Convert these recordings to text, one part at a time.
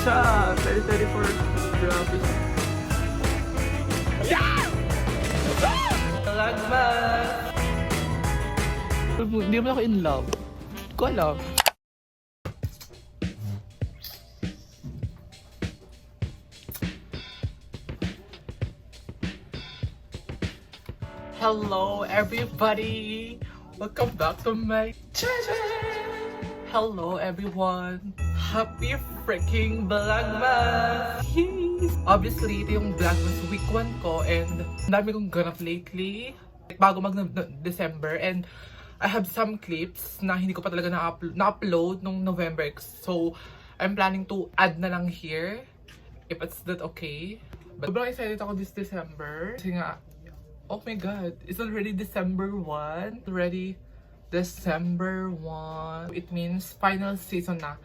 siya! 2024. Grabe. Yeah! Lagmas! Hindi naman ako in love. Ko alam. Hello everybody! Welcome back to my channel! Hello everyone! Happy freaking Vlogmas! Obviously, ito yung Vlogmas week 1 ko and dami kong ganap lately. Bago mag-December and I have some clips na hindi ko pa talaga na-upload nung November. So, I'm planning to add na lang here. If it's that okay. But sobrang excited ako this December. Kasi nga, oh my god, it's already December 1. Already December 1. It means final season na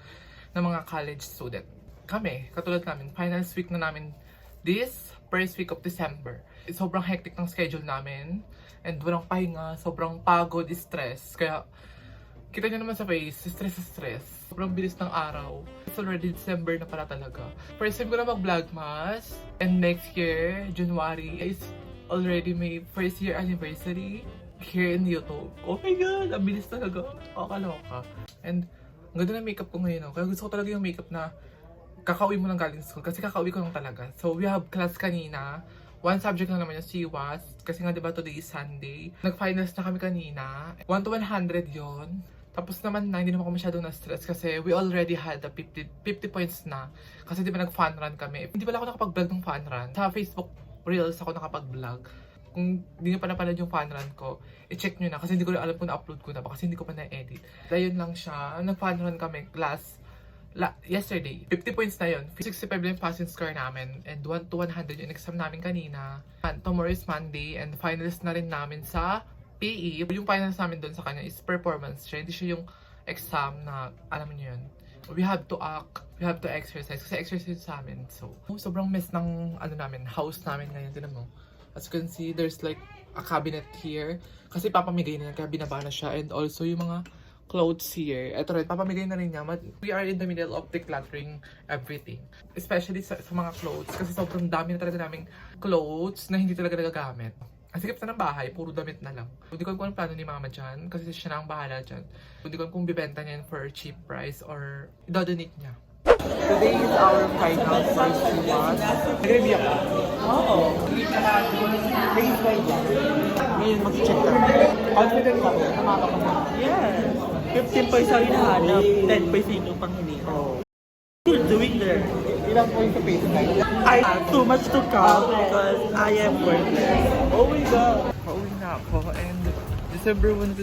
ng mga college student. Kami, katulad namin, final week na namin this first week of December. Sobrang hectic ng schedule namin. And walang pahinga, sobrang pagod, stress. Kaya, kita nyo naman sa face, stress. Sobrang bilis ng araw. It's already December na pala talaga. First time ko na mag-vlogmas. And next year, January, is already my first year anniversary here in YouTube. Oh my god, ang bilis talaga. Kakaloka. And ang ganda ng makeup ko ngayon. Kaya gusto ko talaga yung makeup na kakauwi mo lang galing school. Kasi kakauwi ko lang talaga. So we have class kanina. One subject lang naman yung CWAS. Kasi nga diba today is Sunday. Nag-finals na kami kanina. 1 to 100 yon. Tapos naman na, hindi naman ako masyadong na-stress kasi we already had the 50 points na. Kasi diba nag-fun run kami. Hindi pala ako nakapag-vlog ng fun run. Sa Facebook Reels ako nakapag-vlog. Kung hindi nyo pa napanood yung fun run ko, i-check nyo na kasi hindi ko na alam kung na-upload ko na ba kasi hindi ko pa na-edit. Ayun lang siya. Nag-fun run kami class yesterday. 50 points na yun. 65 lang yung passing score namin and 1 to 100 yung exam namin kanina. And tomorrow is Monday and finals na rin namin sa PE. Yung finals namin doon sa kanya is performance siya. Hindi siya yung exam na alam niyo yun. We have to act, we have to exercise. Kasi exercise sa amin. So, sobrang mess ng namin, house namin ngayon. Tinan mo. As you can see, there's like a cabinet here. Kasi papamigay na yan, kaya binaba na siya. And also yung mga clothes here. Ito rin, papamigay na rin niya. We are in the middle of decluttering everything. Especially sa mga clothes. Kasi sobrang dami na talaga naming clothes na hindi talaga nagagamit. Ang sikip na ng bahay, puro damit na lang. Hindi ko alam kung anong plano ni mama dyan, kasi siya na ang bahala dyan. Hindi ko alam kung bibenta niya for cheap price or i-donate niya. Today is our final first CWAS. Nag-review ako. Oo. Naging by dyan. Ngayon mag-check ka. Confident ka ba? Namaka ka ba? Yes. 15 points ang hinahanap, 10 points yung pang hinihap. You're doing there. Ilang points sa face night? I have too much to count because I am worthless. Oh my god! Pauwi na ako and December 1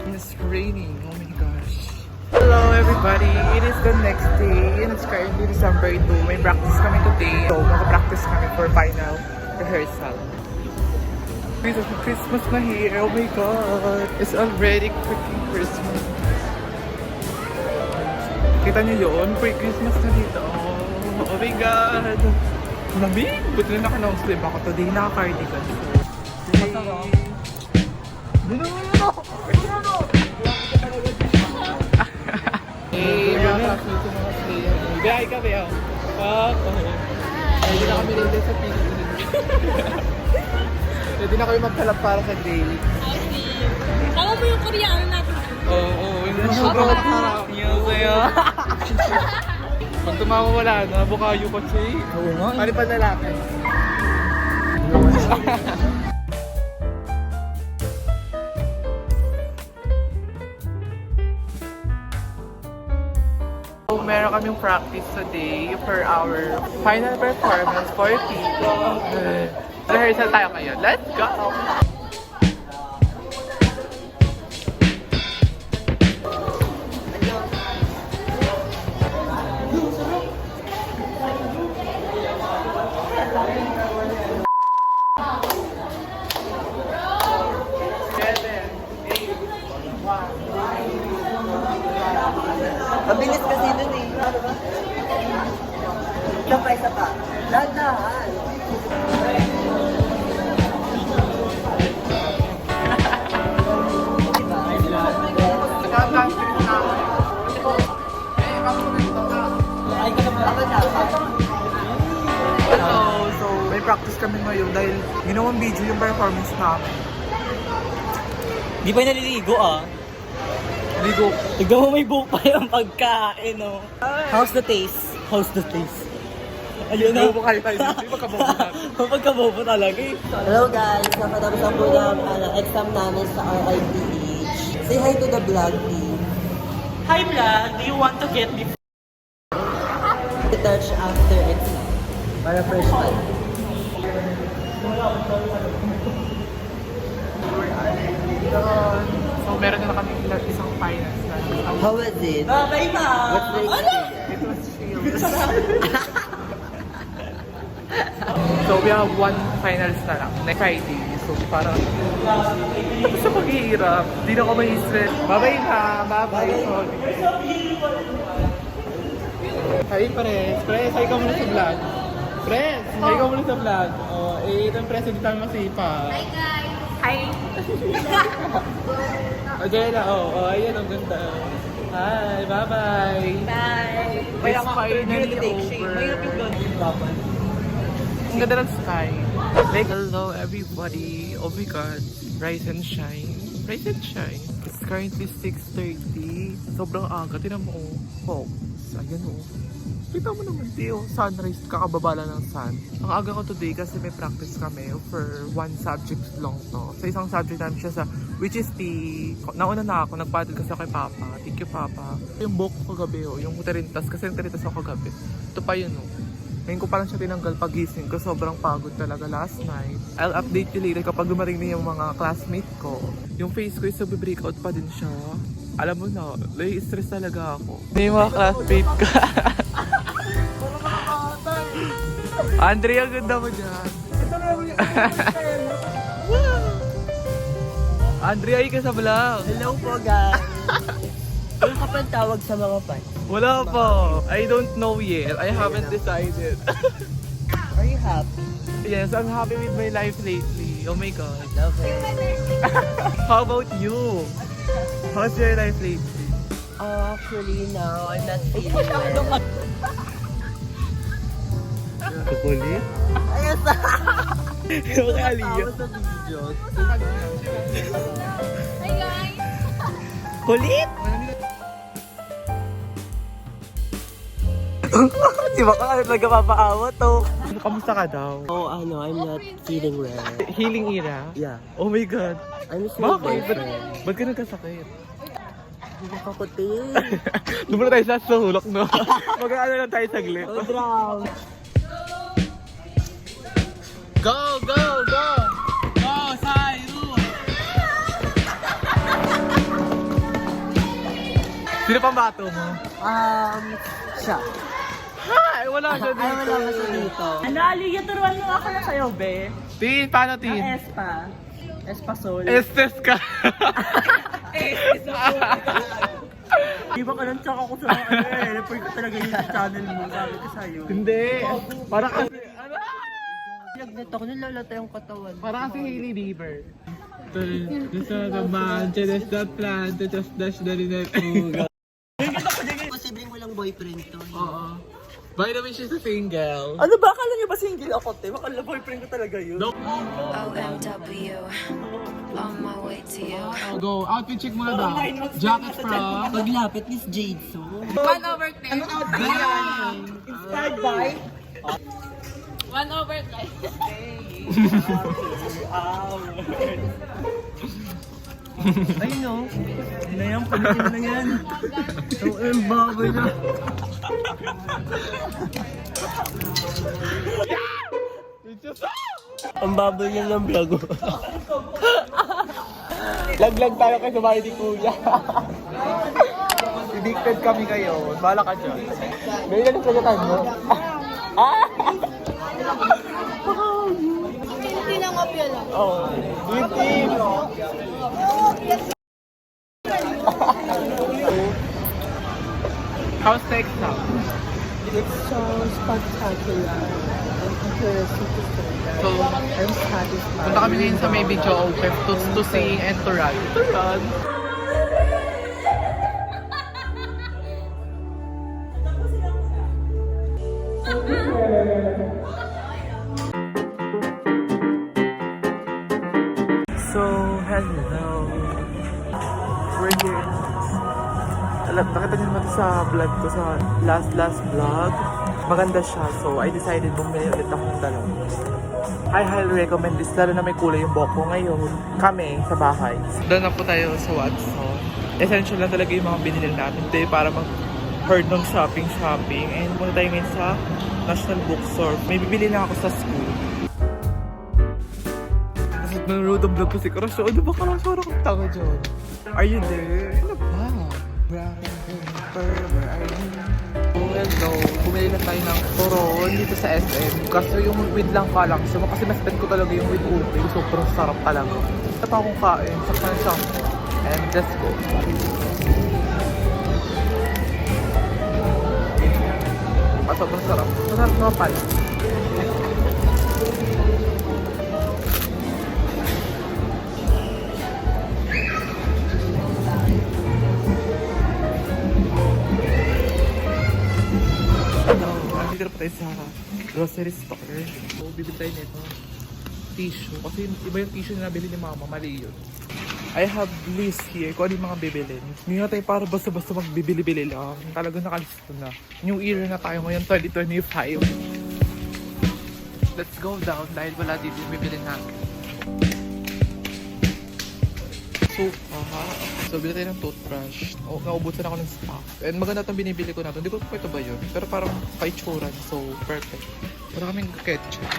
it's raining. Oh my gosh. Hello everybody! It is the next day and it's currently December 2. May practice kami today. So mag-practice kami for final rehearsal. Christmas na here! Oh my god! It's already freaking Christmas. Kita nyo yun? Pre-Christmas na dito. Oh my god! Lamig! Buti na naka-long sleeve ako today. Naka-cardigan. Masarap. Dino! Hey, mga kapit sa mga player. Biyahe kami oh. Pwede na kami rin din sa Pilipinas. Pwede na kami magkalap para sa date. Alam mo yung Koreano natin? Oo, yung sobrang harap. Yung sa'yo. Pag tumawawala na, bukayo ko siya eh. Oo nga. Ano pa lalaki? So, meron kaming practice today for our final performance for people. Rehearsal tayo ngayon. Let's go! Mabilis kasi dun eh. Ano ba? Isa pa. Dahan-dahan. kami ngayon dahil ginawang video yung performance namin. Di pa naliligo ah. Ligo. Tignan mo may buhok pa yung pagkain, no? How's the taste? How's the taste? Ayun na. Bobo kayo tayo dito. Di ba kabobo natin? Pagkabobo talaga eh. Hello guys, nakatapos na po ng exam namin sa RITH. Say hi to the vlog team. Hi vlog, do you want to get me? Touch after exam. Para fresh time. So, meron na kami isang finals na. How was it? Bye pa! What's the experience? It was chill. So, we have one finals na lang. Next Friday. So, parang tapos sa paghihirap. Hindi na ako may stress. Bye-bye na. Bye-bye. Hi, Pres. Pres, hi ka muna sa vlog. Pres, hi ka muna sa vlog. Oh, ito yung Pres, hindi tayo masipa. Hi guys! Hi! Okay na, ayan, ang ganda. Hi, bye-bye. Bye! It's finally over. Ang ganda ng sky. Like, hello everybody. Oh my god. Rise and shine. Rise and shine. It's currently 6:30. Sobrang aga. Tinan mo, Fox. Ayan o. Kita mo naman, Teo. Sunrise. Kakababa lang ng sun. Ang aga ko today kasi may practice kami for one subject long to. Sa isang subject namin siya sa, which is the, nauna na ako, nagpatid kasi ako kay Papa. Thank you, Papa. Yung book ko kagabi yung tirintas. Kasi yung tirintas ako kagabi. Ito pa yun Ngayon ko pa lang siya tinanggal pagising ko. Sobrang pagod talaga last night. I'll update you later kapag dumating na yung mga classmate ko. Yung face ko is breakout pa din siya. Alam mo na, stress talaga ako. May mga classmate ka. Andrea, ganda mo dyan. Andrea, ka sa vlog. Hello po guys. Ano ka pa tawag sa mga fans? Wala pa. I don't know yet. I haven't decided. Are you happy? Yes, I'm happy with my life lately. Oh my God. Love it. How about you? How's your life lately? Actually now, I'm not feeling well. Kukulit? Ayos na! Yung kaliya. Tawa sa video. Hi guys! Kulit! Di ba ka talaga mapaawa to? Kamusta ka daw? Oh, I'm not feeling well. Healing era? Yeah. Oh my God. I'm just my Bakit? boyfriend. Ba't ka nagkasakit? Hindi ko kutin. Doon muna tayo sa sulok, no? Mag-ano lang tayo saglit. Oh, drown. Go, go, go! Go, Cyrus! Sino pang bato mo? Siya. Hi! Wala siya dito. Ay, wala ka siya dito. Ano, Aliyah, turuan mo ako na sa'yo, be. Tin, paano Tin? Espa. Espasol. Estes ka. Di ba ka lang tsaka ko sa mga report ko talaga yung channel mo. Sabi ko sa'yo. Hindi. Parang kasi, ano? Lagnat ako, nalalata yung katawan. Parang kasi Hailey Bieber. Gusto na man, that's the plan, to just dash the rin. Posibleng walang boyfriend to. Oo. By the way, she's a single. Ano ba? Akala niyo ba single ako, te? Akala boyfriend ko talaga yun. No. OMW, on my way to you. Go, outfit check muna daw. Jacket from... Paglapit, Miss Jade so. 1/10. Inspired by? 1/10. Ayun no. Ano na yan? Pamitin na yan. Ang baboy na. Ang baboy niya ng vlog. Laglag tayo kay sa bahay ni Kuya. Addicted kami ngayon. Bala ka dyan. May ilan yung sagatan mo? Hindi lang kopya lang. Oo. 20. How's the exam? It's so spectacular. I'm interested to say that. So, I'm satisfied. punta kami ngayon sa may video open to sing and to run. To run. Hello. We're here. Nakita niyo naman sa vlog ko, sa last vlog. Maganda siya, so I decided bumili ulit ako ng dalawa. I highly recommend this, lalo na may kulay yung buhok ko ngayon. Kami, sa bahay. Doon na po tayo sa Watson. Essential lang talaga yung mga binili natin today para mag-heard ng shopping. And muna tayo ngayon sa National Bookstore. May bibili lang ako sa school. Tapos nanonood ang vlog ko si Crush. Ano ba Crush? Wala kang tanga dyan. Are you there? Ano ba? Where are you? Oh, hello. Bumili na tayo ng turon dito sa SM. Kasi yung with lang kalang siya. Kasi na-spend ko talaga yung with ube. Sobrang sarap talaga. Ito pa akong kain. Sakta na siya. And let's go. Sobrang sarap. Masarap mga pala. Dito na pa tayo sa grocery store. So, bibili tayo nito. Tissue. Kasi iba yung tissue na nabili ni mama. Mali yun. I have list here kung ano yung mga bibilin. Hindi na tayo para basta-basta magbibili-bili lang. Talagang nakalista na. New year na tayo ngayon, 2025. Let's go down dahil wala dito yung bibilin natin. So, bili tayo ng toothbrush. Naubusan ako ng stock. And maganda itong binibili ko na ito. Hindi ko pa ito ba yun? Pero parang paitsuran. So, perfect. Wala kaming ketchup.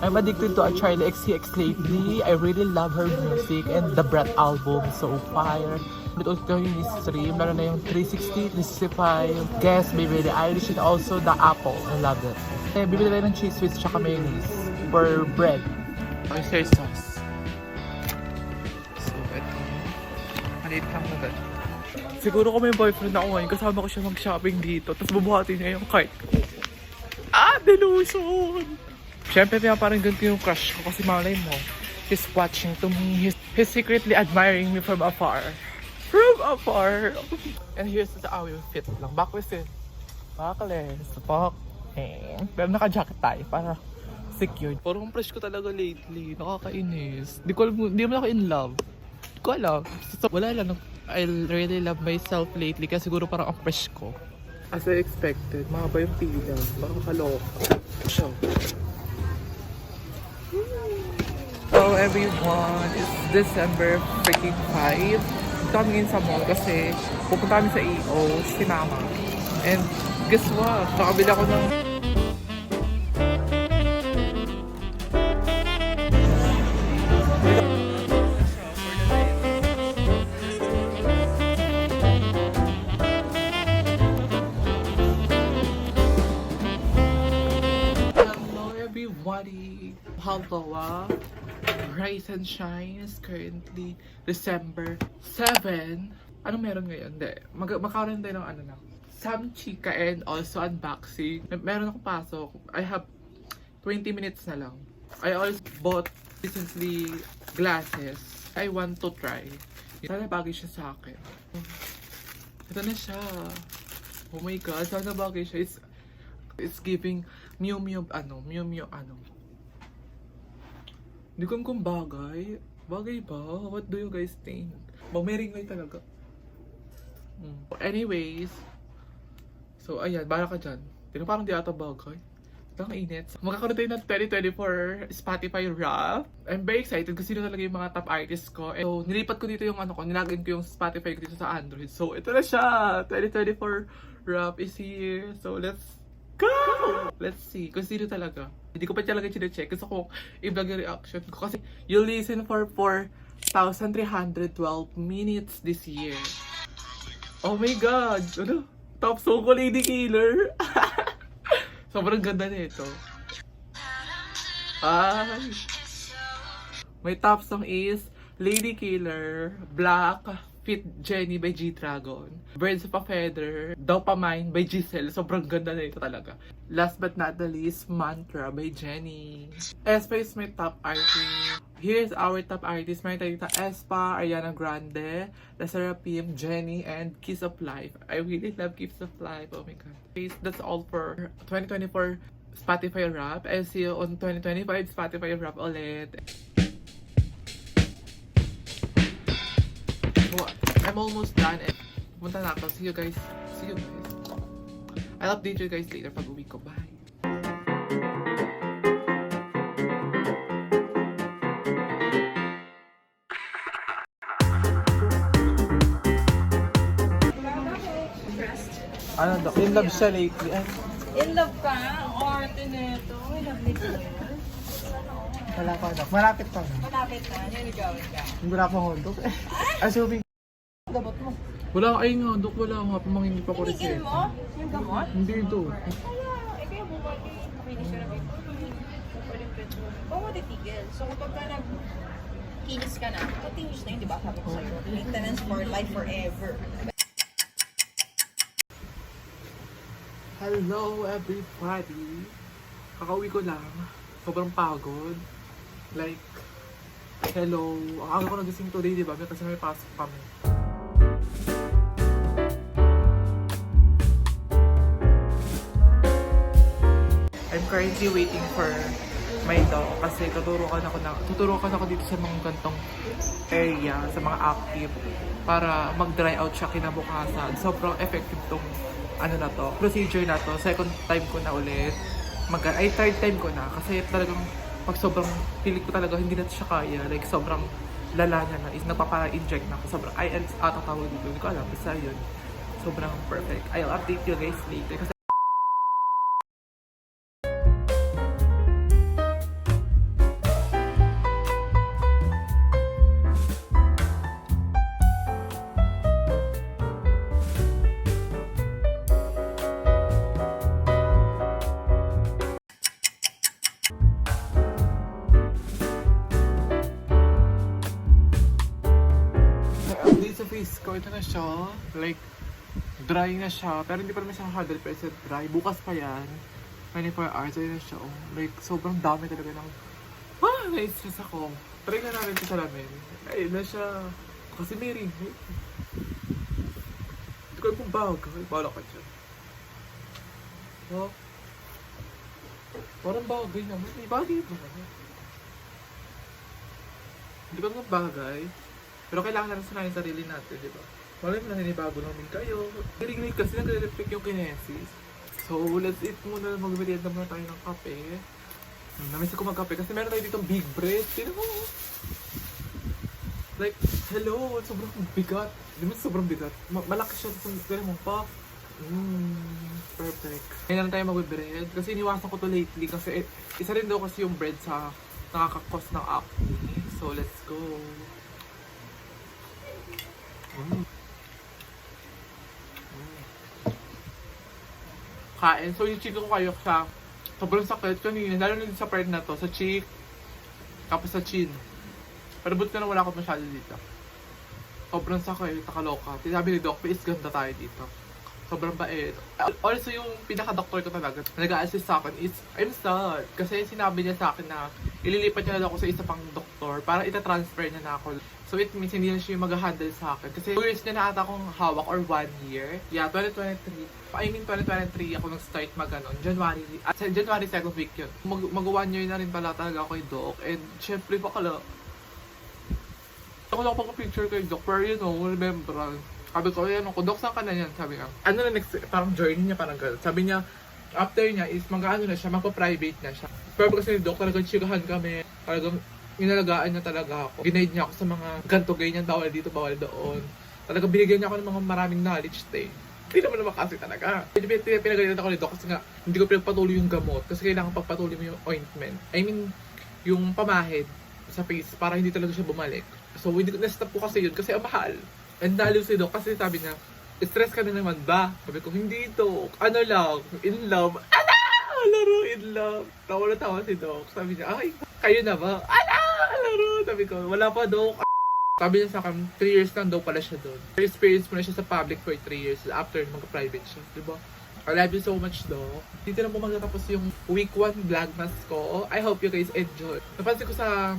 I'm addicted to a Charlie XCX lately. I really love her music and the Brat album. So fire. But also yung stream, lalo na yung 360, 365, Guess, Baby, the Irish, and also the Apple. I love it. Eh, bibili tayo ng cheese with tsaka mayonnaise for bread. Oyster sauce. So, ito. Maliit lang na ganun. Siguro kung may boyfriend ako ngayon, kasama ko siya mag-shopping dito, tapos bubuhatin niya yung cart ko. Delusion! Siyempre, parang ganito yung crush ko kasi malay mo, he's watching to me, he's secretly admiring me from afar. From afar! And here's the how we fit lang. Back with it. Backless. Fuck. Pero naka-jacket tayo para secured. Parang crush ko talaga lately. Nakakainis. Di naman ako in love. Di ko alam. So, wala lang. I really love myself lately kasi siguro parang ang fresh ko. As I expected, mahaba yung pila. Parang kaloka. So everyone, it's December freaking 5. Coming in sa mall kasi pupunta kami sa EO, si Mama. And guess what? Nakabili ako ng Halwa, Rise and Shine is currently December 7. Anong meron ngayon? Magkakaroon tayo ng ano na. Some chika and also unboxing. Meron akong pasok. I have 20 minutes na lang. I also bought recently glasses. I want to try. Sana bagay siya sa akin. Ito na siya. Oh my god, sana bagay siya. It's giving Miu Miu ano. Hindi ko kung bagay. Bagay ba? What do you guys think? May ringay talaga. Anyways. So, ayan. Bala ka dyan. Parang di ata bagay. Ang init. Magkakaroon tayo ng 2024 Spotify Wrap. I'm very excited kasi sino talaga yung mga top artists ko. So, nilipat ko dito yung ano ko. Nilagyan ko yung Spotify ko dito sa Android. So, ito na siya. 2024 Wrap is here. So, let's go! Let's see kung sino talaga. Hindi ko pa talaga chinecheck. Gusto ko i-vlog yung reaction ko. Kasi you'll listen for 4,312 minutes this year. Oh my god! Ano? Top song ko, Lady Killer. Sobrang ganda nito. Ay! My top song is Lady Killer, Black, Fit Jenny by G-Dragon, Birds of a Feather, Dopamine by Giselle. Sobrang ganda na ito talaga. Last but not the least, Mantra by Jenny. Espa is my top artist. Here's our top artists. May tayong Aespa, Ariana Grande, La Seraphim, Jennie, and Kiss of Life. I really love Kiss of Life. Oh my god. Guys, that's all for 2024 Spotify Wrap. I'll see you on 2025 Spotify Wrap ulit. So, I'm almost done. Punta na ako. See you guys. I'll update you guys later pag uwi ko. Bye. Ano daw? In love siya lately. Ay, In love ka? Ang arte nito. I love nito. wala pa daw. Malapit pa na. Malapit na. Niligawan ka. Hindi wala pang hondok. Ay, sabi. Gabot mo. Wala, ay nga, dok, wala nga. Pamang hindi pa ko Tinigil reseta. mo? Yung gamot? Hindi do. Kaya bumati. Finish ka na ba? Huwag mo titigil. So kapag ka kinis ka na, continuous na yun, di ba? Sabi ko sa'yo. Maintenance for life forever. Hello everybody! Kakauwi ko lang. Sobrang pagod. Like, hello. Ang aga ko nagising today, di ba? Kasi may pasok kami. I'm currently waiting for my dog kasi tuturukan ako dito sa mga gantong area, sa mga active para mag-dry out siya kinabukasan. Sobrang effective tong procedure na to. Second time ko na ulit. Third time ko na kasi talagang pag sobrang pilit ko talaga hindi na siya kaya. Like sobrang lala niya na is nagpapa-inject na ako. Sobrang tatawag dito. Hindi ko alam. Basta yun. Sobrang perfect. I'll update you guys later kasi update sa face ko, ito na siya. Like, dry na siya. Pero hindi pa naman siya 100% dry. Bukas pa yan. 24 hours, ayun na siya. Oh. Like, sobrang dami talaga ng... na-stress ako. Try na namin ito sa lamin. Ayun na siya. Kasi may ring. Hindi ko alam kung bagay. Bala ka dyan. Oh. Parang bagay naman. May bagay ito. Hindi ko alam bagay. Pero kailangan natin sanayin sarili natin, di ba? Malay mo naninibago namin kayo. Narinig kasi nagre-reflect yung kinesis. So, let's eat muna. Mag-merienda muna tayo ng kape. Namiss ko magkape kasi meron tayo ditong big bread. Tignan mo. Like, hello, sobrang bigat. Di ba sobrang bigat? Malaki siya sa tignan mo pa. Perfect. Ngayon lang tayo mag-bread. Kasi iniwasan ko to lately. Kasi isa rin daw kasi yung bread sa nakakakos ng acne. So, let's go. Kain. So yung cheek ko kayo sa sobrang sakit kanina, lalo na sa part na to, sa cheek, tapos sa chin. Pero buti na wala ko masyado dito. Sobrang sakit, nakaloka. Sabi ni Doc, is ganda tayo dito. Sobrang bait. Also yung pinaka-doktor ko talaga, nag-a-assist sa akin is, I'm sad. Kasi sinabi niya sa akin na ililipat niya na ako sa isa pang doktor para ita-transfer niya na ako. So it means hindi na siya yung mag-handle sa akin. Kasi 2 years niya na ata akong hawak or 1 year. Yeah, 2023. I mean 2023 ako nag-start mag-ganon. January 2nd week yun. Mag-1 year na rin pala talaga ako yung doc. And syempre bakala. Ako lang pag-picture kay doc. Pero you know, remember. Sabi ko, ayan ako, doc, saan ka na yan? Sabi niya. Ano na next, parang journey niya parang gano'n. Sabi niya, after niya is mag-ano na siya, magpa-private na siya. Pero kasi ni doc, talagang chikahan kami. Talagang inalagaan niya talaga ako. Ginaid niya ako sa mga ganto ganyan, bawal dito, bawal doon. Talagang binigyan niya ako ng mga maraming knowledge day. Hindi naman naman kasi talaga. Pinagalitan ako nito kasi nga hindi ko pinagpatuloy yung gamot kasi kailangan pagpatuloy mo yung ointment. I mean, yung pamahid sa face para hindi talaga siya bumalik. So, hindi ko na-stop ko kasi yun kasi ang mahal. And dahil si Doc kasi sabi niya, stress ka na naman ba? Sabi ko, hindi Doc. Ano lang, in love. Ala! Laro, in love. Tawa na tawa si Doc. Sabi niya, ay, kayo na ba? Ala! Laro. Sabi ko, wala pa Doc. Sabi niya sa akin, 3 years lang daw pala siya doon. Experience mo na siya sa public for 3 years after mag-private siya. Diba? I love you so much, Doc. Dito na po magtatapos yung week 1 vlogmas ko. I hope you guys enjoy. Napansin ko sa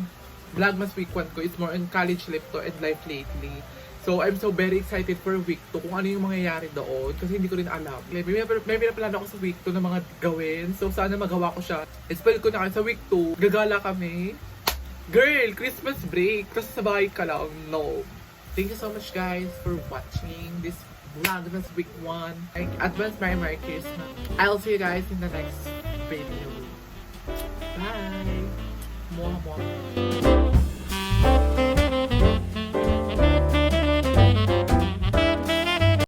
Vlogmas week 1 ko is more on college life to and life lately. So, I'm so very excited for week 2 kung ano yung mangyayari doon kasi hindi ko rin alam. May pinaplano ako sa week 2 na mga gawin. So, sana magawa ko siya. Spoil ko na kasi sa week 2, gagala kami. Girl, Christmas break. Tapos sa bahay ka lang. No. Thank you so much guys for watching this Vlogmas week 1. Advance Merry Christmas. I'll see you guys in the next video. Bye! Mwah, mwah.